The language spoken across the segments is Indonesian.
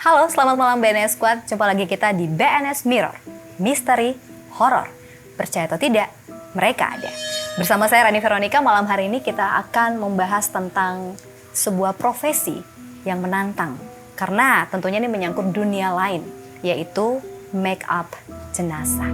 Halo, selamat malam BNS Squad. Jumpa lagi kita di BNS Mirror, Misteri Horor. Percaya atau tidak, mereka ada. Bersama saya Rani Veronica, malam hari ini kita akan membahas tentang sebuah profesi yang menantang. Karena tentunya ini menyangkut dunia lain, yaitu make up jenazah.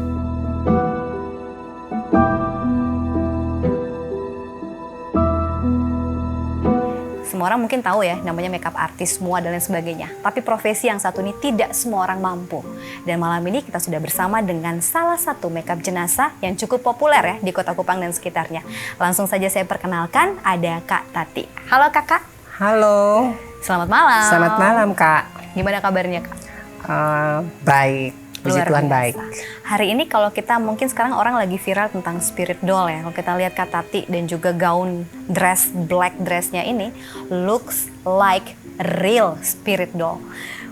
Semua orang mungkin tahu ya, namanya makeup artist, semua dan lain sebagainya. Tapi profesi yang satu ini tidak semua orang mampu. Dan malam ini kita sudah bersama dengan salah satu makeup jenazah yang cukup populer ya di Kota Kupang dan sekitarnya. Langsung saja saya perkenalkan, ada Kak Tati. Halo Kakak. Halo. Selamat malam. Selamat malam Kak. Gimana kabarnya Kak? Baik. Puji Tuhan baik. Hari ini kalau kita mungkin sekarang orang lagi viral tentang spirit doll ya. Kalau kita lihat Kak Tati dan juga gaun dress, black dressnya ini looks like real spirit doll.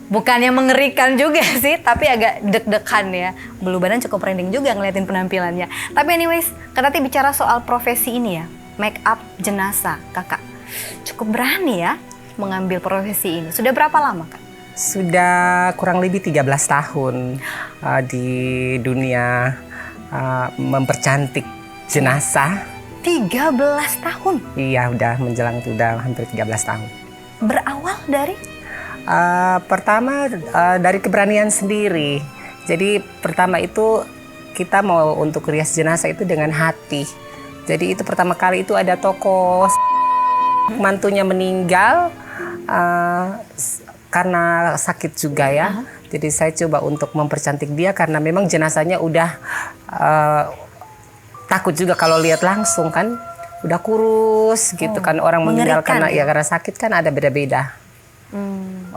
Bukan yang mengerikan juga sih, tapi agak deg-degan ya. Bulu badan cukup merinding juga ngeliatin penampilannya. Tapi anyways, Kak Tati bicara soal profesi ini ya, make up jenazah. Kakak cukup berani ya mengambil profesi ini. Sudah berapa lama Kak? Sudah kurang lebih 13 tahun di dunia mempercantik jenazah. 13 tahun? Iya, udah menjelang udah hampir 13 tahun. Berawal dari? Pertama dari keberanian sendiri. Jadi pertama itu kita mau untuk rias jenazah itu dengan hati. Jadi itu pertama kali itu ada toko mantunya meninggal karena sakit juga ya. Jadi saya coba untuk mempercantik dia karena memang jenazahnya udah takut juga kalau lihat langsung kan. Udah kurus gitu kan, orang meninggal karena ya karena sakit kan ada beda-beda.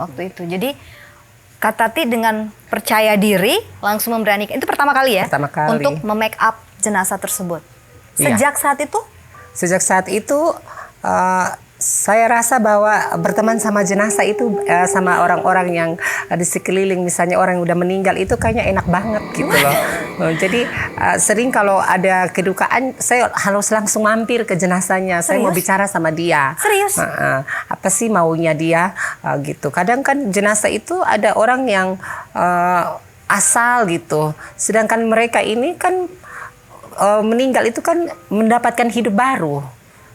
Waktu itu. Jadi Kak Tati dengan percaya diri langsung memberanikan. Itu pertama kali ya? Pertama kali. Untuk memake up jenazah tersebut. Sejak saat itu? Sejak saat itu saya rasa bahwa berteman sama jenazah itu sama orang-orang yang di sekeliling, misalnya orang yang udah meninggal itu kayaknya enak banget gitu loh. Jadi sering kalau ada kedukaan saya harus langsung mampir ke jenazahnya. Saya mau bicara sama dia. Serius? Apa sih maunya dia gitu. Kadang kan jenazah itu ada orang yang asal gitu. Sedangkan mereka ini kan meninggal itu kan mendapatkan hidup baru.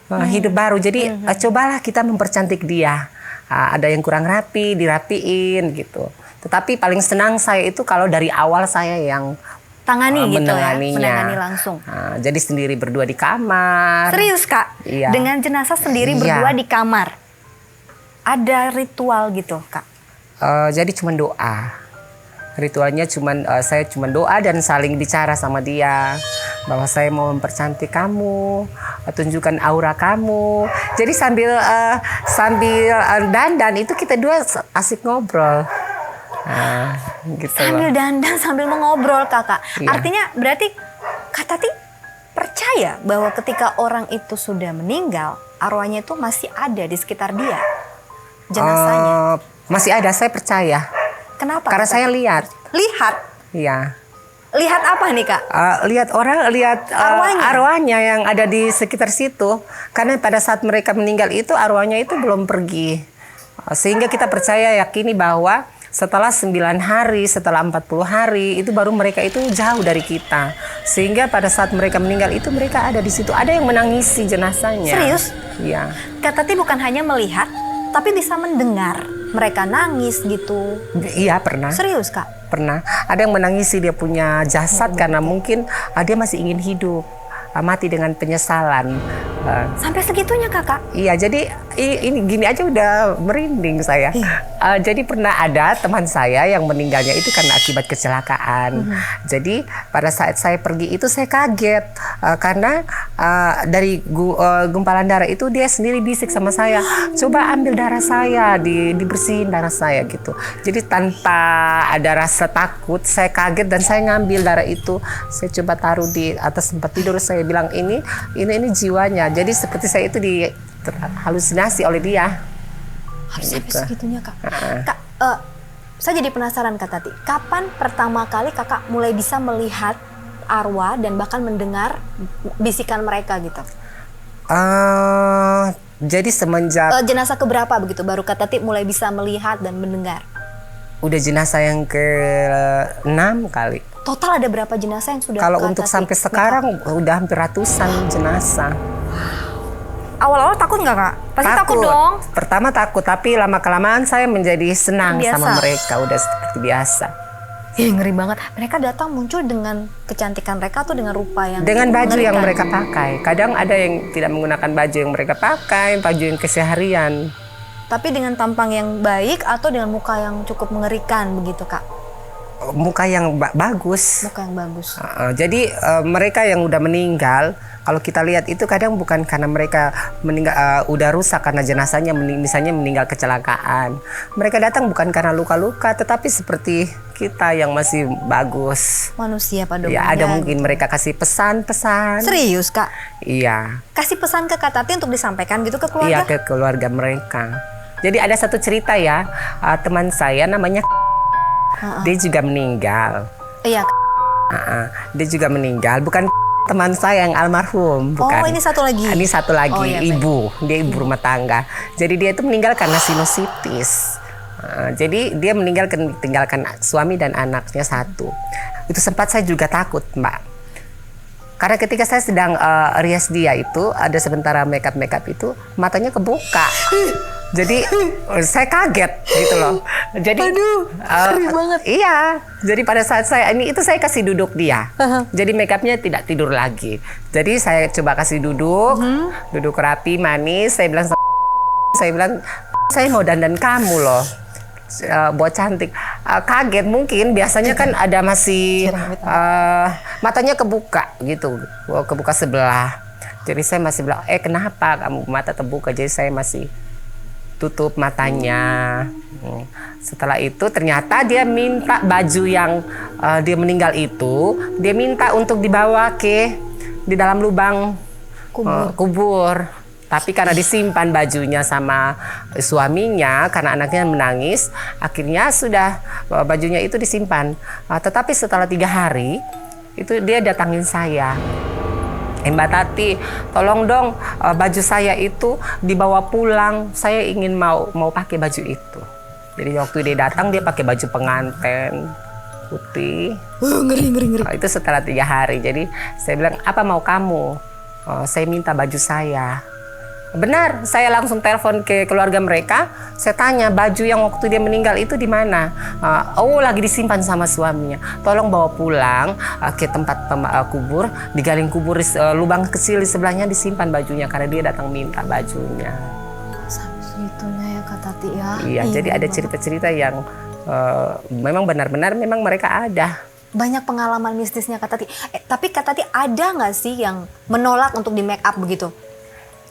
Hidup baru, jadi cobalah kita mempercantik dia. Ada yang kurang rapi, dirapiin gitu. Tetapi paling senang saya itu kalau dari awal saya yang tangani gitu ya, menangani langsung. Jadi sendiri berdua di kamar. Serius Kak? Iya. Dengan jenazah sendiri berdua di kamar. Ada ritual gitu Kak? Jadi cuma doa. Ritualnya saya cuma doa dan saling bicara sama dia bahwa saya mau mempercantik kamu, tunjukkan aura kamu. Jadi sambil dandan itu kita dua asik ngobrol. Gitu sambil dandan sambil mengobrol Kakak. Iya. Artinya berarti Kak Tati percaya bahwa ketika orang itu sudah meninggal, arwahnya itu masih ada di sekitar dia, jenazahnya. Masih ada, saya percaya. Kenapa? Karena saya lihat. Lihat? Iya. Lihat apa nih Kak? Lihat arwahnya yang ada di sekitar situ. Karena pada saat mereka meninggal itu arwahnya itu belum pergi. Sehingga kita percaya yakini bahwa setelah 9 hari, setelah 40 hari itu baru mereka itu jauh dari kita. Sehingga pada saat mereka meninggal itu mereka ada di situ. Ada yang menangisi jenazahnya. Serius? Iya. Kak Tati bukan hanya melihat, tapi bisa mendengar mereka nangis gitu. Iya, pernah. Serius Kak? Pernah. Ada yang menangisi dia punya jasad karena mungkin dia masih ingin hidup. Mati dengan penyesalan. Sampai segitunya Kakak? Iya, jadi ini gini aja udah merinding saya. Jadi pernah ada teman saya yang meninggalnya itu karena akibat kecelakaan. Jadi pada saat saya pergi itu saya kaget karena dari gumpalan darah itu dia sendiri bisik sama saya, coba ambil darah saya, dibersihin darah saya gitu. Jadi tanpa ada rasa takut, saya kaget dan saya ngambil darah itu, saya coba taruh di atas tempat tidur, saya bilang ini jiwanya. Jadi seperti saya itu halusinasi oleh dia. Harus sampai segitunya Kak. Kak, saya jadi penasaran Kak Tati. Kapan pertama kali Kakak mulai bisa melihat arwah dan bahkan mendengar bisikan mereka gitu? Jadi semenjak jenazah keberapa begitu baru Kak Tati mulai bisa melihat dan mendengar? Udah jenazah yang ke-6 kali. Total ada berapa jenazah yang sudah Kalau Kak untuk Tati sampai make up? sekarang udah hampir ratusan jenazah. Awal-awal takut nggak Kak? Pasti takut dong. Pertama takut, tapi lama-kelamaan saya menjadi senang Biasa. sama mereka. Udah seperti biasa. Ih, ngeri banget. Mereka datang muncul dengan kecantikan mereka atau dengan rupa yang Dengan baju yang mengerikan? mereka pakai. Kadang ada yang tidak menggunakan baju yang mereka pakai, baju yang keseharian. Tapi dengan tampang yang baik atau dengan muka yang cukup mengerikan begitu Kak? Muka yang bagus. Muka yang bagus. Jadi mereka yang udah meninggal, kalau kita lihat itu kadang bukan karena mereka meninggal udah rusak karena jenazahnya misalnya meninggal kecelakaan. Mereka datang bukan karena luka-luka, tetapi seperti kita yang masih bagus. Manusia pada Ya umumnya. ada mungkin mereka kasih pesan-pesan. Serius Kak? Iya. Kasih pesan ke Kak Tati untuk disampaikan gitu ke keluarga? Iya, ke keluarga mereka. Jadi ada satu cerita ya, teman saya namanya dia juga meninggal. Iya. Dia juga meninggal, bukan teman saya yang almarhum, bukan. Oh, ini satu lagi. Ini satu lagi, Oh, iya, baik. ibu. Dia ibu rumah tangga. Jadi dia itu meninggal karena sinusitis. Jadi dia meninggal tinggalkan suami dan anaknya satu. Itu sempat saya juga takut, Mbak. Karena ketika saya sedang rias dia itu, ada sementara makeup itu, matanya kebuka. Jadi saya kaget gitu loh. Jadi ngeri banget. Iya. Jadi pada saat saya kasih duduk dia. Jadi makeupnya tidak tidur lagi. Jadi saya coba kasih duduk, duduk rapi, manis. Saya bilang saya mau dandan kamu loh. Buat cantik. Kaget mungkin, biasanya kan ada masih matanya kebuka gitu, kebuka sebelah. Jadi saya masih bilang, kenapa kamu mata terbuka? Jadi saya masih tutup matanya. Setelah itu ternyata dia minta baju yang dia meninggal itu, dia minta untuk dibawa di dalam lubang kubur. Tapi karena disimpan bajunya sama suaminya, karena anaknya menangis, akhirnya sudah bajunya itu disimpan. Tetapi setelah 3 hari, itu dia datangin saya. Mbak Tati, tolong dong baju saya itu dibawa pulang. Saya ingin mau pakai baju itu. Jadi waktu dia datang dia pakai baju pengantin putih. Ngeri. Itu setelah 3 hari. Jadi saya bilang, apa mau kamu? Saya minta baju saya. Benar, saya langsung telepon ke keluarga mereka. Saya tanya, baju yang waktu dia meninggal itu di mana? Lagi disimpan sama suaminya. Tolong bawa pulang ke tempat kubur, digaling kubur lubang kecil di sebelahnya, disimpan bajunya karena dia datang minta bajunya. Sampai segitunya ya Kak Tati ya. Iya, jadi ada cerita-cerita yang memang benar-benar memang mereka ada. Banyak pengalaman mistisnya Kak Tati. Tapi Kak Tati ada nggak sih yang menolak untuk di make up begitu?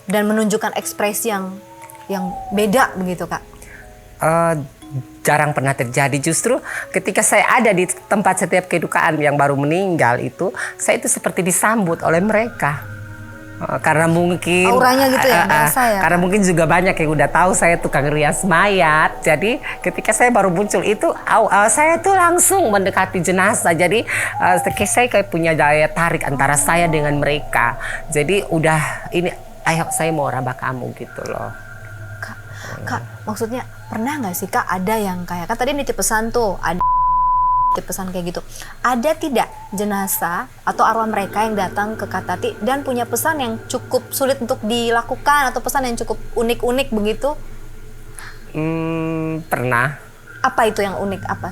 Dan menunjukkan ekspresi yang beda begitu Kak? Jarang pernah terjadi. Justru ketika saya ada di tempat setiap kedukaan yang baru meninggal itu, saya itu seperti disambut oleh mereka. Karena mungkin auranya gitu ya, biasa ya. Karena mungkin juga banyak yang udah tahu saya tukang rias mayat. Jadi ketika saya baru muncul itu, saya tuh langsung mendekati jenazah. Jadi saya kayak punya daya tarik antara saya dengan mereka. Jadi udah ini, ayo saya mau rabah kamu gitu loh. Kak, maksudnya pernah nggak sih Kak ada yang kayak kan tadi nitip pesan tuh, ada nitip pesan kayak gitu. Ada tidak jenazah atau arwah mereka yang datang ke Kak Tati dan punya pesan yang cukup sulit untuk dilakukan atau pesan yang cukup unik-unik begitu? Pernah. Apa itu yang unik apa?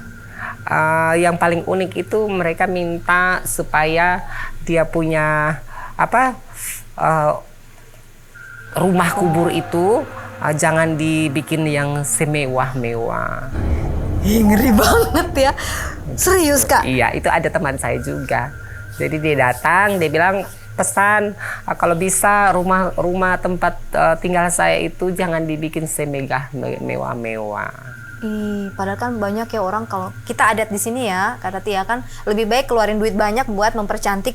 Yang paling unik itu mereka minta supaya dia punya rumah kubur itu jangan dibikin yang semewah-mewah. Ngeri banget ya. Serius Kak? Iya, itu ada teman saya juga. Jadi dia datang, dia bilang pesan kalau bisa rumah tempat tinggal saya itu jangan dibikin semegah mewah-mewah. Padahal kan banyak ya orang kalau kita adat di sini ya, Kak Tati ya kan lebih baik keluarin duit banyak buat mempercantik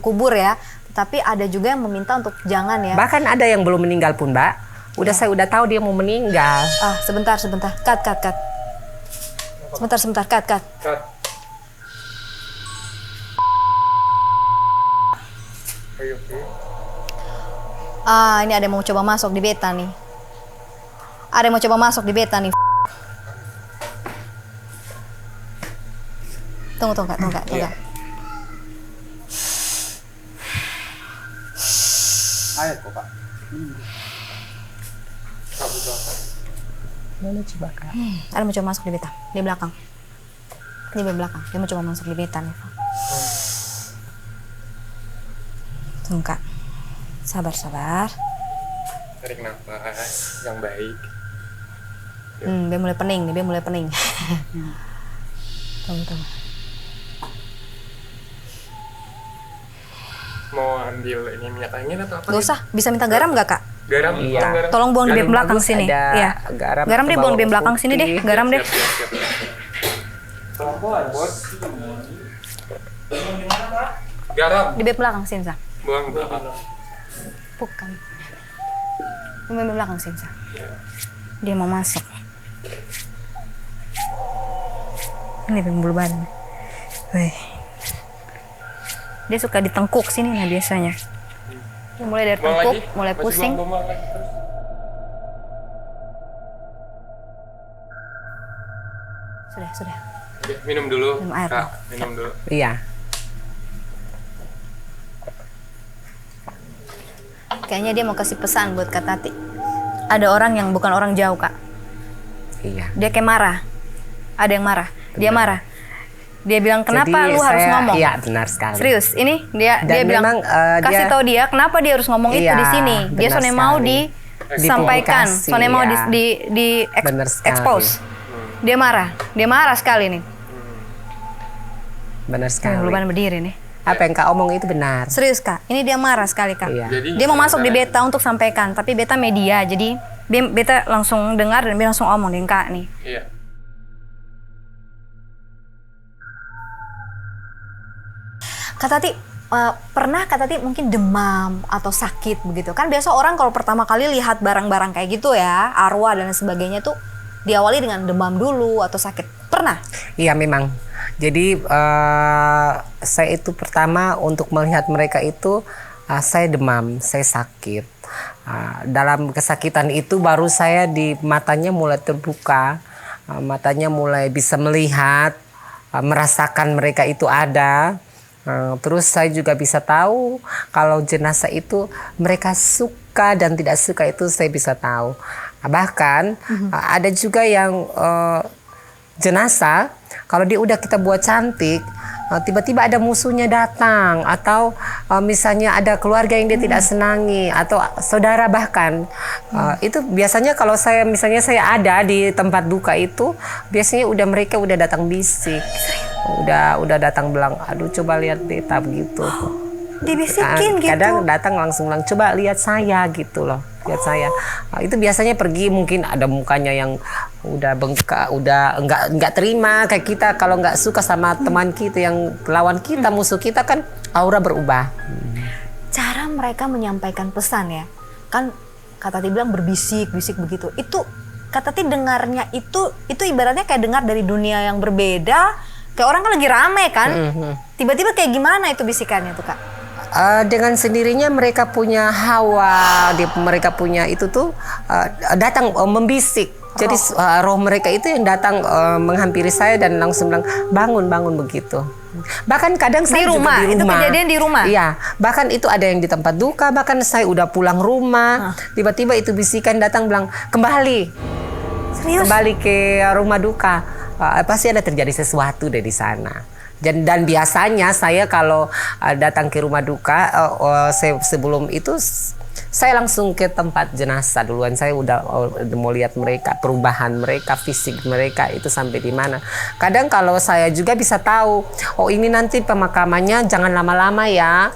kubur ya. Tapi ada juga yang meminta untuk jangan ya. Bahkan ada yang belum meninggal pun, Mbak. Saya udah tahu dia mau meninggal. Sebentar. Cut. Sebentar, cut. Ini ada yang mau coba masuk di beta nih. Tunggu Kak. Iya. Ayo kok Pak. Mana coba Kak? Ada mau coba masuk di beta, di belakang. Di belakang, dia mau coba masuk di beta nih. Tunggu Kak, sabar. Tarik nafas yang baik. Dia mulai pening nih, Tunggu. Mau ambil ini minyak angin atau apa? Gak usah, bisa minta garam gak Kak? Garam. Iya. Garam. Tolong buang di Garam belakang bagus, sini. ada Iya. garam Deh atau buang di bawang belakang sini deh, putih. garam deh. Siap. Pelan-pelan, Bos. Garam. Di belakang sini, Sa. Buang belakang. Bukan. Di belakang sini, Sa. Dia mau masuk. Ini bulu badan. Wih. Dia suka ditengkuk sini nah biasanya. Mulai dari Buang tengkuk, lagi. mulai Masih pusing. buang lagi. Sudah. Oke, minum dulu. Minum air, Kak, Pak. minum dulu. Iya. Kayaknya dia mau kasih pesan buat Kak Tati. Ada orang yang bukan orang jauh, Kak. Iya. Dia kayak marah. Ada yang marah. Dia marah. Dia bilang, kenapa Jadi lu harus saya- ngomong? Iya, benar sekali. Serius, ini dia Dan bilang, memang, kasih dia- tahu dia kenapa dia harus ngomong itu Iya, di sini. Dia benar soalnya mau sekali. disampaikan, Dipublikasi, soalnya mau ya. Benar sekali. expose. Dia marah sekali nih. Benar sekali. Belum berdiri nih. Apa yang Kak omong itu benar. Serius Kak, ini dia marah sekali Kak. Iya. Jadi, Dia mau masuk di beta untuk sampaikan, tapi beta media, jadi beta langsung dengar dan dia langsung omong dengan Kak nih. Iya. Kak Tati, pernah Kak Tati mungkin demam atau sakit begitu? Kan biasa orang kalau pertama kali lihat barang-barang kayak gitu ya, arwah dan sebagainya tuh diawali dengan demam dulu atau sakit. Pernah? Iya memang. Jadi saya itu pertama untuk melihat mereka itu saya demam, saya sakit. Dalam kesakitan itu baru saya di matanya mulai terbuka, matanya mulai bisa melihat, merasakan mereka itu ada. Terus saya juga bisa tahu kalau jenazah itu mereka suka dan tidak suka itu saya bisa tahu. Bahkan ada juga yang jenazah kalau dia udah kita buat cantik, tiba-tiba ada musuhnya datang atau misalnya ada keluarga yang dia tidak senangi atau saudara bahkan itu biasanya kalau saya misalnya saya ada di tempat duka itu biasanya mereka udah datang bisik, udah datang bilang, aduh coba lihat beta begitu. Dibisikin gitu? Kadang datang langsung bilang coba lihat saya gitu loh, lihat saya. Itu biasanya pergi mungkin ada mukanya yang udah bengkak, udah nggak terima kayak kita kalau nggak suka sama teman kita yang lawan kita, musuh kita kan aura berubah. Cara mereka menyampaikan pesan ya, kan Kak Tati bilang berbisik-bisik begitu. Itu Kak Tati dengarnya itu ibaratnya kayak dengar dari dunia yang berbeda. Kayak orang kan lagi rame kan, tiba-tiba kayak gimana itu bisikannya tuh Kak? Dengan sendirinya mereka punya hawa, mereka punya itu tuh datang membisik. Jadi roh mereka itu yang datang menghampiri saya dan langsung bilang bangun begitu. Bahkan kadang saya rumah, juga di itu rumah. kejadian di rumah? Iya, bahkan itu ada yang di tempat duka. Bahkan saya udah pulang rumah, tiba-tiba itu bisikan datang bilang kembali, Serius? kembali ke rumah duka. Pasti ada terjadi sesuatu dari sana. Dan biasanya saya kalau datang ke rumah duka, sebelum itu saya langsung ke tempat jenazah duluan. Saya udah mau lihat mereka, perubahan mereka, fisik mereka itu sampai di mana. Kadang kalau saya juga bisa tahu, oh ini nanti pemakamannya jangan lama-lama ya.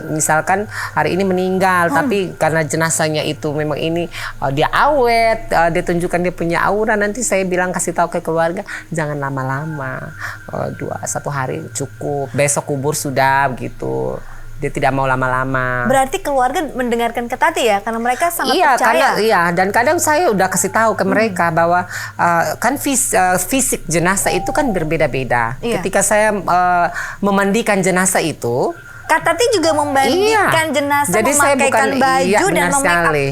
Misalkan hari ini meninggal, tapi karena jenazahnya itu memang ini dia awet, dia tunjukkan dia punya aura, nanti saya bilang kasih tahu ke keluarga jangan lama-lama, 1 hari cukup, besok kubur sudah begitu. Dia tidak mau lama-lama. Berarti keluarga mendengarkan Kak Tati ya, karena mereka sangat Iya, percaya. dan kadang saya udah kasih tahu ke mereka bahwa kan fisik jenazah itu kan berbeda-beda. Iya. Ketika saya memandikan jenazah itu, Kak Tati juga membandingkan jenazah, Jadi saya memakaikan baju iya, dan benar memake up. sekali.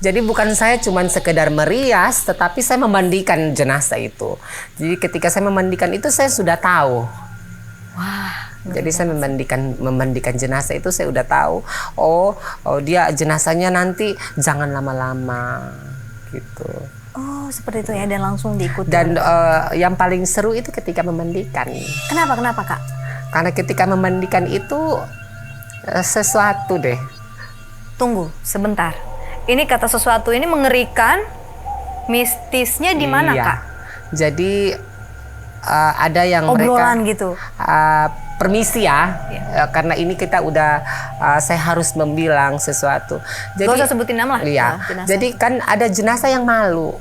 Jadi bukan saya cuman sekedar merias, tetapi saya memandikan jenazah itu. Jadi ketika saya memandikan itu saya sudah tahu. Wah. Jadi saya memandikan jenazah itu saya udah tahu. Oh dia jenazahnya nanti jangan lama-lama gitu. Oh seperti itu ya, dan langsung diikuti. Dan yang paling seru itu ketika memandikan. Kenapa Kak? Karena ketika memandikan itu sesuatu deh. Tunggu sebentar. Ini kata sesuatu ini mengerikan, mistisnya di mana Iya. Kak? Jadi ada yang Obrolan mereka gitu. permisi ya, karena ini kita udah saya harus membilang sesuatu. Jadi Gak usah sebutin nama lah. iya. jenazah. Jadi kan ada jenazah yang malu.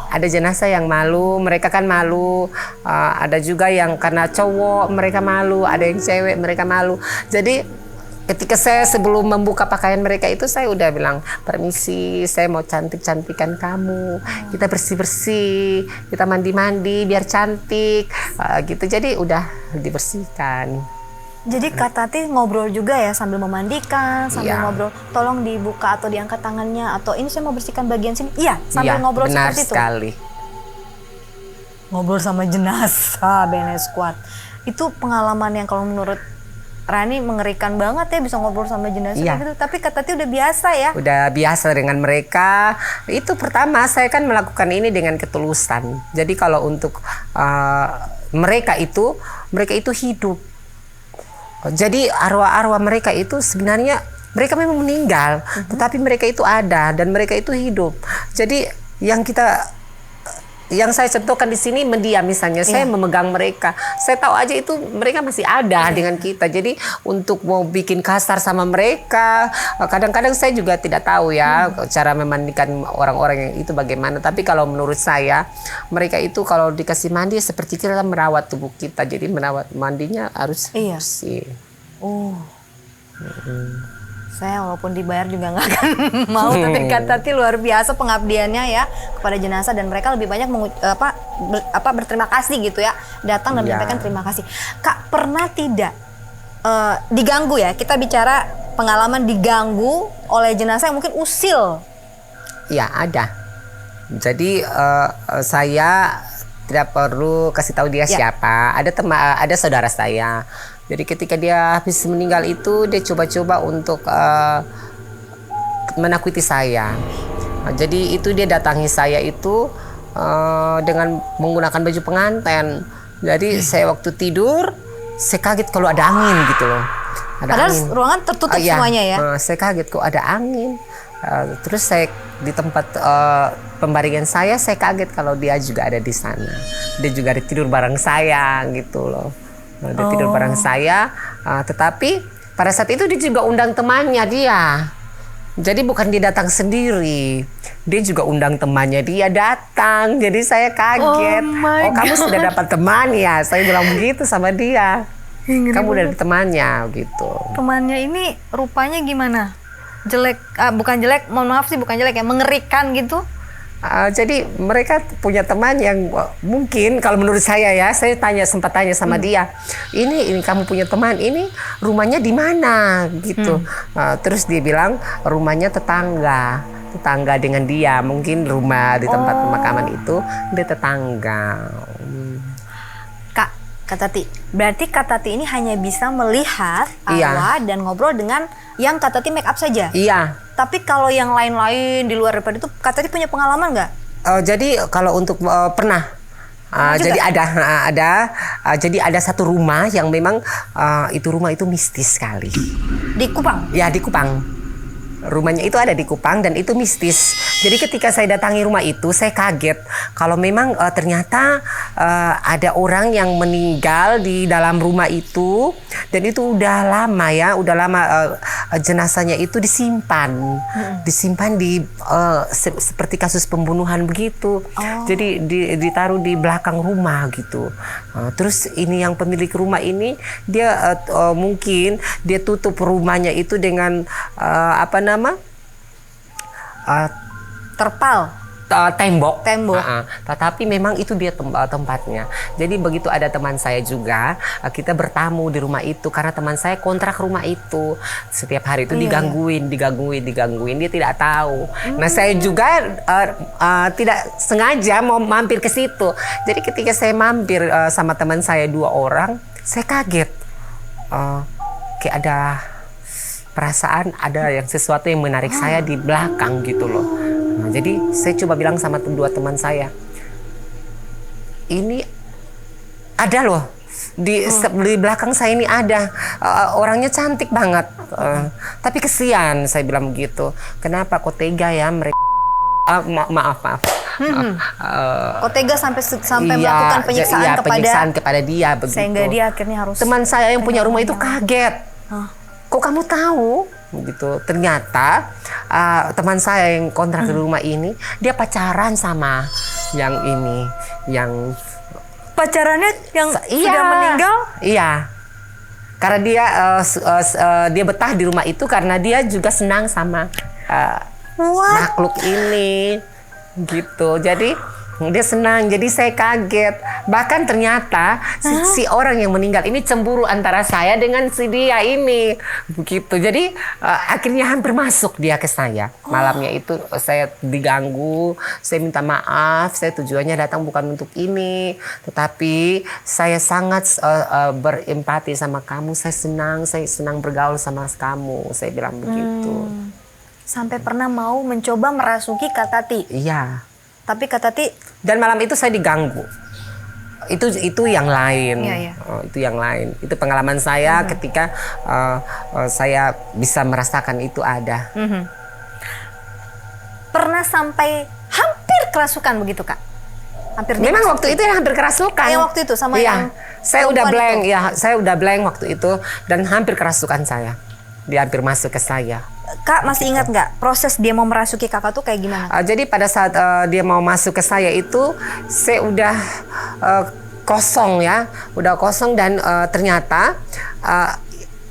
Ada jenazah yang malu, mereka kan malu. Ada juga yang karena cowok mereka malu, ada yang cewek mereka malu. Jadi ketika saya sebelum membuka pakaian mereka itu saya udah bilang, permisi, saya mau cantik-cantikan kamu. Kita bersih-bersih, kita mandi-mandi biar cantik, gitu. Jadi udah dibersihkan. Jadi Kak Tati ngobrol juga ya sambil memandikan, sambil Iya. ngobrol. Tolong dibuka atau diangkat tangannya, atau ini saya mau bersihkan bagian sini. Iya, sambil Iya, ngobrol benar seperti itu. sekali. Ngobrol sama jenazah BNS Squad. Itu pengalaman yang kalau menurut Rani mengerikan banget ya, bisa ngobrol sama jenazah Iya. gitu. Tapi Kak Tati udah biasa ya. Udah biasa dengan mereka. Itu pertama saya kan melakukan ini dengan ketulusan. Jadi kalau untuk mereka itu hidup. Jadi arwah-arwah mereka itu sebenarnya mereka memang meninggal, tetapi mereka itu ada dan mereka itu hidup. Jadi yang saya contohkan di sini mendiam misalnya, saya memegang mereka, saya tahu aja itu mereka masih ada dengan kita. Jadi untuk mau bikin kasar sama mereka, kadang-kadang saya juga tidak tahu ya cara memandikan orang-orang yang itu bagaimana. Tapi kalau menurut saya, mereka itu kalau dikasih mandi seperti kita merawat tubuh kita. Jadi merawat mandinya harus Iya. bersih. Saya walaupun dibayar juga nggak akan mau, tapi Kak Tati luar biasa pengabdiannya ya kepada jenazah, dan mereka lebih banyak berterima kasih gitu ya, datang dan Iya. menyampaikan terima kasih. Kak, pernah tidak diganggu ya? Kita bicara pengalaman diganggu oleh jenazah yang mungkin usil. Ya ada. Jadi saya tidak perlu kasih tahu dia siapa. Ada saudara saya. Jadi ketika dia habis meninggal itu dia coba-coba untuk menakuti saya. Jadi itu dia datangi saya itu dengan menggunakan baju pengantin. Jadi saya waktu tidur saya kaget kalau ada angin gitu loh. Padahal ruangan tertutup semuanya ya. Saya kaget kok ada angin. Terus saya di tempat pembaringan saya kaget kalau dia juga ada di sana. Dia juga ada tidur bareng saya gitu loh. Dia tidur bareng saya, tetapi pada saat itu dia juga undang temannya dia. Jadi bukan dia datang sendiri, dia juga undang temannya dia datang. Jadi saya kaget. Oh kamu sudah dapat teman ya? Saya bilang begitu sama dia. Kamu udah ada temannya gitu. Temannya ini rupanya gimana? Jelek, bukan jelek, mohon maaf sih, bukan jelek ya, mengerikan gitu. Jadi mereka punya teman yang mungkin kalau menurut saya ya, saya sempat tanya sama dia, ini kamu punya teman, ini rumahnya di mana gitu. Terus dia bilang rumahnya tetangga dengan dia, mungkin rumah di tempat pemakaman itu dia tetangga. Kak Tati, berarti Kak Tati ini hanya bisa melihat arwah dan ngobrol dengan yang Kak Tati make up saja? Iya. Tapi kalau yang lain-lain di luar daripada itu, Kak Tati punya pengalaman nggak? Jadi kalau untuk pernah, jadi jadi ada satu rumah yang memang itu rumah itu mistis sekali. Di Kupang? Ya di Kupang. Rumahnya itu ada di Kupang dan itu mistis. Jadi ketika saya datangi rumah itu saya kaget kalau memang ternyata ada orang yang meninggal di dalam rumah itu, dan itu udah lama ya, jenazahnya itu disimpan di seperti kasus pembunuhan begitu. Jadi ditaruh di belakang rumah gitu. Terus ini yang pemilik rumah ini dia mungkin dia tutup rumahnya itu dengan Terpal? tembok. Tembok. Tetapi memang itu dia tempatnya. Jadi begitu ada teman saya juga, kita bertamu di rumah itu karena teman saya kontrak rumah itu. Setiap hari itu digangguin. Dia tidak tahu. Nah saya juga tidak sengaja mau mampir ke situ. Jadi ketika saya mampir sama teman saya 2 orang, saya kaget. Kayak ada perasaan, ada yang sesuatu yang menarik saya di belakang gitu loh. Nah, jadi saya coba bilang sama 2 teman saya, ini ada loh di belakang saya ini ada orangnya cantik banget, tapi kesian, saya bilang begitu. Kenapa kok tega ya mereka? Maaf. Kok tega sampai melakukan penyiksaan kepada dia begitu. Sehingga dia akhirnya harus. Teman saya yang punya rumah itu kaget. Kok kamu tahu? Begitu. Ternyata teman saya yang kontrak di rumah ini, dia pacaran sama yang ini, yang pacarannya yang sudah meninggal? Iya. Karena dia betah di rumah itu karena dia juga senang sama makhluk ini, gitu. Jadi dia senang, jadi saya kaget. Bahkan ternyata si orang yang meninggal ini cemburu antara saya dengan si dia ini, begitu. Jadi akhirnya hampir masuk dia ke saya. Malamnya itu saya diganggu, saya minta maaf, saya tujuannya datang bukan untuk ini, tetapi saya sangat berempati sama kamu. Saya senang bergaul sama kamu, saya bilang begitu. Sampai pernah mau mencoba merasuki Kak Tati. Iya. Tapi Kak Tati, dan malam itu saya diganggu. Itu yang lain. Iya. Itu yang lain. Itu pengalaman saya ketika saya bisa merasakan itu ada. Pernah sampai hampir kerasukan begitu Kak? Memang waktu itu hampir kerasukan. Yang waktu itu sama yang saya udah blank itu. saya udah blank waktu itu dan hampir kerasukan saya. Dia hampir masuk ke saya. Kak masih ingat nggak proses dia mau merasuki kakak tuh kayak gimana? Jadi pada saat dia mau masuk ke saya itu, saya udah kosong ya, udah kosong dan ternyata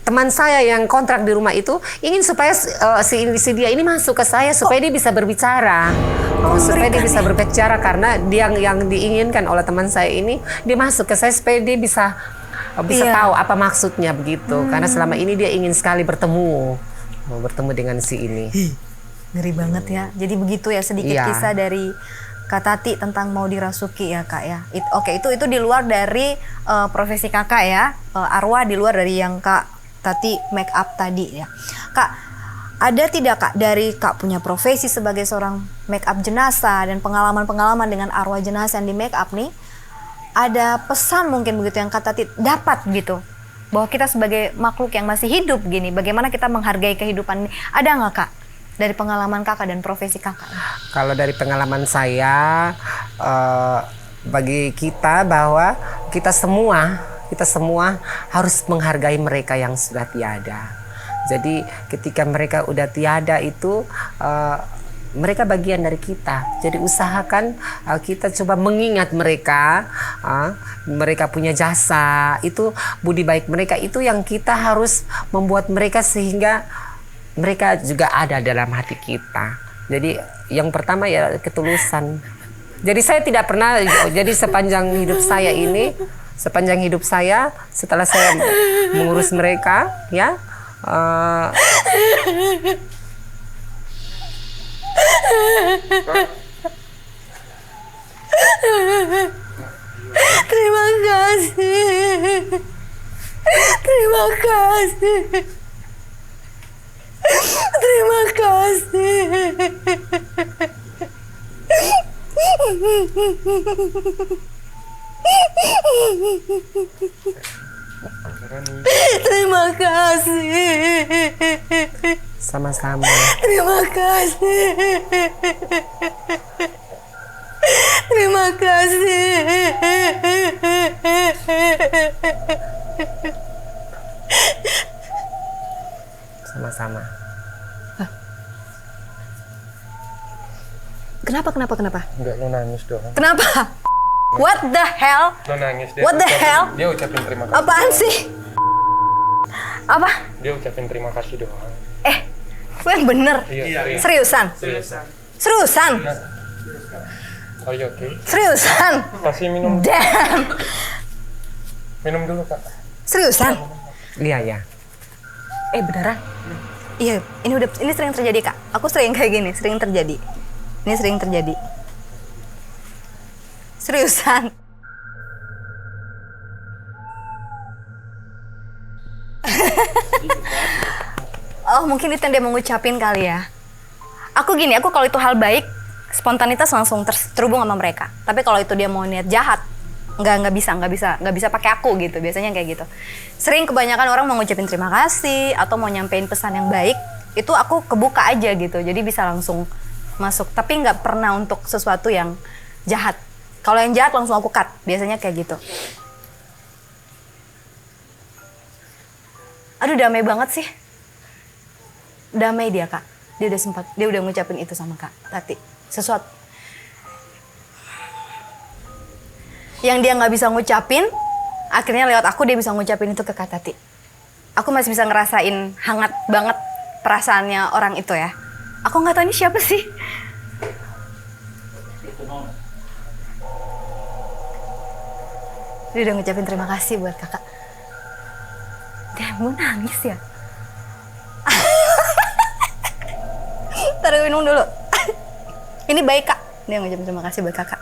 teman saya yang kontrak di rumah itu ingin supaya si dia ini masuk ke saya supaya dia bisa berbicara, supaya dia bisa berbicara karena dia yang diinginkan oleh teman saya ini dia masuk ke saya supaya dia bisa tahu apa maksudnya begitu, karena selama ini dia ingin sekali bertemu dengan si ini. Ngeri banget ya. Jadi begitu ya sedikit kisah dari Kak Tati tentang mau dirasuki ya Kak ya. Oke, itu di luar dari profesi Kakak ya. Arwah di luar dari yang Kak Tati make up tadi ya. Kak, ada tidak Kak dari Kak punya profesi sebagai seorang make up jenazah dan pengalaman-pengalaman dengan arwah jenazah yang di make up nih, ada pesan mungkin begitu yang Kak Tati dapat gitu? Bahwa kita sebagai makhluk yang masih hidup gini, bagaimana kita menghargai kehidupan ini? Ada nggak Kak dari pengalaman Kakak dan profesi Kakak? Kalau dari pengalaman saya, bagi kita bahwa kita semua harus menghargai mereka yang sudah tiada. Jadi ketika mereka udah tiada itu mereka bagian dari kita. Jadi usahakan kita coba mengingat mereka, mereka punya jasa, itu budi baik mereka itu yang kita harus membuat mereka sehingga mereka juga ada dalam hati kita. Jadi yang pertama ya ketulusan. Jadi saya tidak pernah, jadi sepanjang hidup saya setelah saya mengurus mereka, ya. Terima kasih. Terima kasih. Terima kasih. Terima kasih. Sama-sama. Terima kasih. Terima kasih. Sama-sama. Kenapa? Enggak, lo nangis dong. Kenapa? What the hell? Lo nangis. What the hell? Dia ucapin terima kasih. Apaan sih? Apa? Dia ucapin terima kasih doang. Gue yang bener. Iya. Seriusan? Seriusan? Oh iya, oke. Seriusan? Kasih minum. Damn. Minum dulu, Kak. Seriusan? Iya ya. Beneran? Iya, ini sering terjadi, Kak. Aku sering kayak gini, sering terjadi. Ini sering terjadi. Seriusan? Oh, mungkin itu yang dia mau ngucapin kali ya. Aku kalau itu hal baik, spontanitas langsung terhubung sama mereka. Tapi kalau itu dia mau niat jahat, nggak bisa pakai aku gitu. Biasanya kayak gitu. Sering kebanyakan orang mau ngucapin terima kasih atau mau nyampein pesan yang baik, itu aku kebuka aja gitu. Jadi bisa langsung masuk. Tapi nggak pernah untuk sesuatu yang jahat. Kalau yang jahat langsung aku cut. Biasanya kayak gitu. Aduh, damai banget sih. Damai dia, Kak. Dia udah ngucapin itu sama Kak Tati. Sesuatu yang dia nggak bisa ngucapin, akhirnya lewat aku dia bisa ngucapin itu ke Kak Tati. Aku masih bisa ngerasain hangat banget perasaannya orang itu ya. Aku nggak tahu ini siapa sih. Dia udah ngucapin terima kasih buat kakak. Dia mau nangis ya. Taruh minum dulu. Ini baik, Kak. Dia ngucapin terima kasih buat kakak.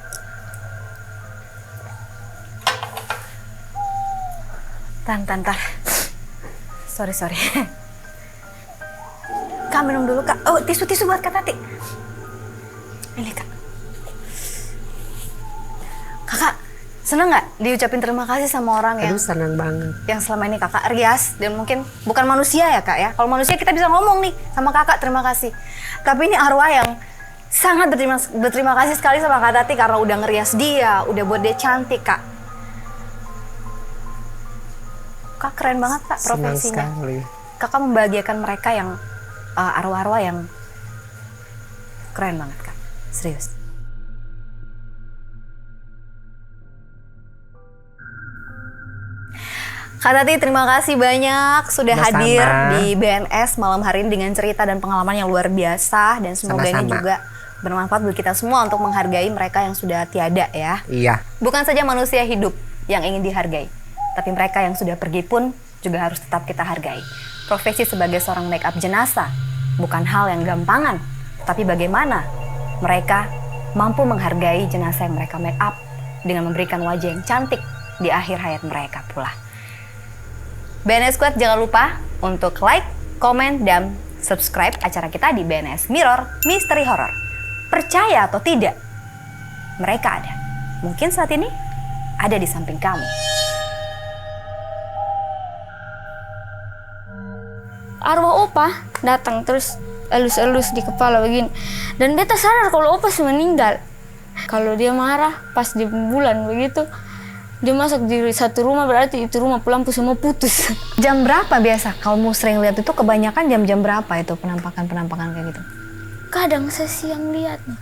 Tar. Sorry. Kak, minum dulu, Kak. Oh, tisu buat Kak Tati. Ini, Kak. Kakak, seneng nggak diucapin terima kasih sama orang yang... Aduh, senang banget. Yang selama ini kakak rias, dan mungkin bukan manusia ya, Kak ya. Kalau manusia kita bisa ngomong nih sama kakak terima kasih. Tapi ini arwah yang sangat berterima kasih sekali sama Kak Tati karena udah ngerias dia, udah buat dia cantik, Kak. Kak, keren banget, Kak, profesinya. Senang sekali. Kakak membahagiakan mereka yang arwah-arwah yang keren banget, Kak. Serius. Kak Tati, terima kasih banyak sudah Sama-sama. hadir di BNS malam hari ini dengan cerita dan pengalaman yang luar biasa. Dan semoga ini Sama-sama. juga bermanfaat bagi kita semua untuk menghargai mereka yang sudah tiada ya. Iya. Bukan saja manusia hidup yang ingin dihargai, tapi mereka yang sudah pergi pun juga harus tetap kita hargai. Profesi sebagai seorang make up jenazah bukan hal yang gampangan, tapi bagaimana mereka mampu menghargai jenazah yang mereka make up dengan memberikan wajah yang cantik di akhir hayat mereka pula. BNS Squad, jangan lupa untuk like, komen, dan subscribe acara kita di BNS Mirror Misteri Horror. Percaya atau tidak, mereka ada. Mungkin saat ini ada di samping kamu. Arwah opa datang terus elus-elus di kepala begini. Dan beta sadar kalau opa sudah meninggal. Kalau dia marah pas di bulan begitu, dia masuk di satu rumah, berarti itu rumah lampu semua putus. Jam berapa biasa? Kamu sering lihat itu kebanyakan jam-jam berapa itu penampakan kayak gitu? Kadang saya siang lihat nih.